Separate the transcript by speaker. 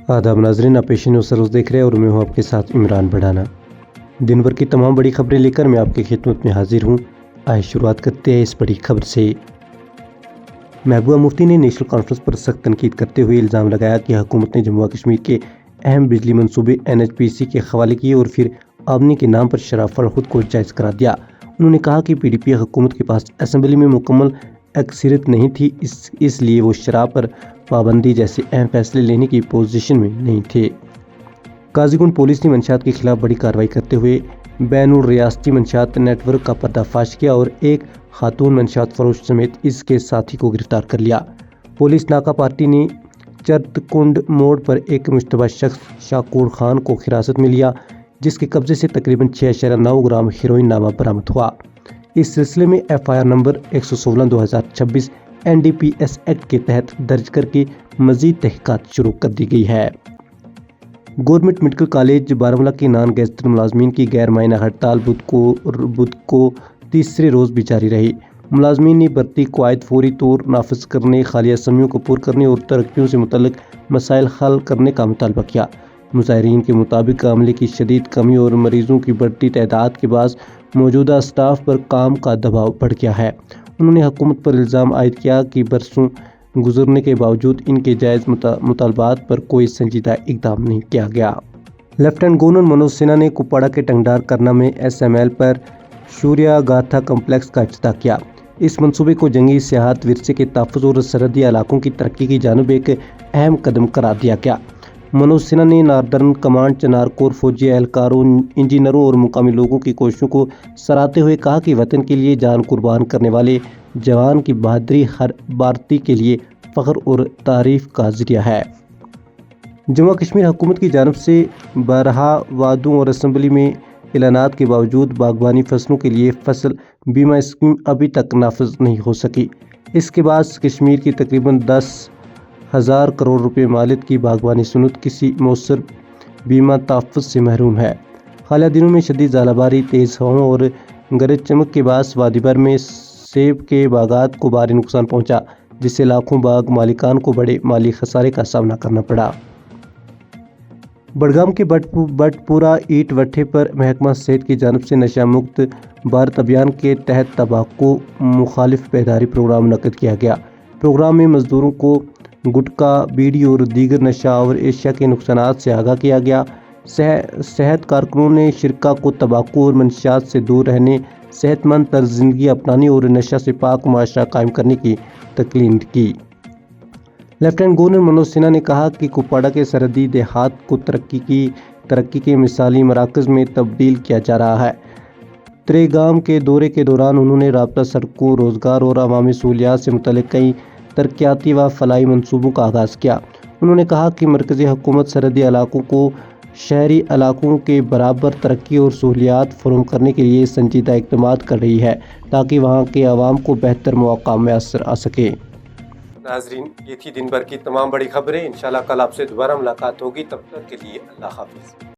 Speaker 1: आदाब नाज़रीन, आप पेश न्यूज़ रोज़ देख रहे हैं और मैं हूं आपके साथ इमरान बढ़ाना। दिन भर की तमाम बड़ी खबरें लेकर मैं आपकी खिदमत में हाजिर हूं। आइए शुरुआत करते हैं इस बड़ी खबर से। महबूबा मुफ्ती ने नेशनल कॉन्फ्रेंस पर सख्त तनकीद करते हुए इल्ज़ाम लगाया कि हुकूमत ने जम्मू व कश्मीर के अहम बिजली मनसूबे NHPC के हवाले किए और फिर आमदनी के नाम पर शराब फरोख्त को जायज़ करार दिया। उन्होंने कहा कि PDP हुकूमत के पास असम्बली में मुकम्मल अक्सरियत नहीं थी, इसलिए वो शराब पर पाबंदी जैसे अहम फैसले लेने की पोजीशन में नहीं थे। काजीगुंड पुलिस ने मंशियात के खिलाफ बड़ी कार्रवाई करते हुए बैनुल रियासती मंशियात नेटवर्क का पर्दाफाश किया और एक खातून मंशियात फरोश समेत इसके साथी को गिरफ्तार कर लिया। पुलिस नाका पार्टी ने चरतकुंड मोड़ पर एक मुश्तबा शख्स शाकूर खान को हिरासत में लिया, जिसके कब्जे से तकरीबन 6.9 ग्राम हेरोइन नामा बरामद हुआ। इस सिलसिले में FIR नंबर 116/2026 NDPS एक्ट के तहत दर्ज करके मजीद तहकीकात शुरू कर दी गई है। गवर्नमेंट मेडिकल कॉलेज बारामूला के नॉन गैजेटेड मुलाजमीन की गैर मायना हड़ताल बुध को तीसरे रोज़ भी जारी रही। मुलाजमीन ने भर्ती कवायद फौरी तौर नाफिज करने, खाली असमियों को पूरा करने और तरक्कियों से मुतल्लिक मसाइल हल करने का मुतालबा किया। मुजाहिरीन के मुताबिक अमले की शदीद कमी और मरीजों की बढ़ती तादाद के बाद मौजूदा स्टाफ पर काम का दबाव बढ़ गया है। उन्होंने हुकूमत पर इल्ज़ाम आयद किया कि बरसों गुजरने के बावजूद इनके जायज़ मुतालबात पर कोई संजीदा इकदाम नहीं किया गया। लेफ्टिनेंट गवर्नर मनोज सिन्हा ने कुपवाड़ा के टंगडार करना में SML पर शूर्या गाथा कम्प्लेक्स का इफ्तिताह किया। इस मंसूबे को जंगी सियाहत विरसे के तहफ़्फ़ुज़ और सरहदी इलाकों की तरक्की की जानिब एक अहम कदम करार दिया गया। मनोज सिन्हा ने नॉर्दर्न कमांड चनारकोर फौजी एहलकारों, इंजीनियरों और मुकामी लोगों की कोशिशों को सराहते हुए कहा कि वतन के लिए जान कुर्बान करने वाले जवान की बहादुरी हर भारतीय के लिए फ़ख्र और तारीफ़ का ज़रिया है। जम्मू कश्मीर हुकूमत की जानिब से बारहा वादों और असम्बली में ऐलानात के बावजूद बागबानी फसलों के लिए फसल बीमा स्कीम अभी तक नाफिज नहीं हो सकी। इसके बाद कश्मीर की तकरीबन 10,000 करोड़ रुपए मालियत की बागबानी सनत किसी मौसर बीमा तहफ़्फ़ुज़ से महरूम है। हालिया दिनों में शदीद ज़ालाबारी, तेज़ हवाओं और गरज चमक के बाद वादी भर में सेब के बागात को भारी नुकसान पहुंचा, जिससे लाखों बाग मालिकान को बड़े माली खसारे का सामना करना पड़ा। बडगाम के बटपुरा ईट भट्टे पर महकमा सेहत की जानिब से नशा मुक्त भारत अभियान के तहत तंबाकू मुखालिफ बेदारी प्रोग्राम मुनक्किद किया गया। प्रोग्राम में मजदूरों को गुटखा, बीड़ी और दीगर नशा और एशिया के नुकसानात से आगाह किया गया। सेहत कारकुनों ने शिरका को तंबाकू और मंशियात से दूर रहने, सेहतमंद तर्ज ज़िंदगी अपनाने और नशा से पाक मुआशरा कायम करने की तकलीद की। लेफ्टिनेंट गवर्नर मनोज सिन्हा ने कहा कि कुपवाड़ा के सरहदी देहात को तरक्की के मिसाली मराकज़ में तब्दील किया जा रहा है। त्रेगाम के दौरे के दौरान उन्होंने राब्ता सड़कों, रोज़गार और अवामी सहूलियात से मुतल्लिक़ कई तरक्याती व फलाही मंसूबों का आगाज़ किया। उन्होंने कहा कि मरकज़ी हुकूमत सरहदी इलाकों को शहरी इलाकों के बराबर तरक्की और सहूलियात फराहम करने के लिए संजीदा इक़दामात कर रही है, ताकि वहाँ के अवाम को बेहतर मौक़ा मैसर आ सके।
Speaker 2: नाज़रीन, ये थी दिन भर की तमाम बड़ी खबरें। इंशाल्लाह कल आपसे दोबारा मुलाकात होगी। तब तक के लिए अल्लाह हाफ़िज़।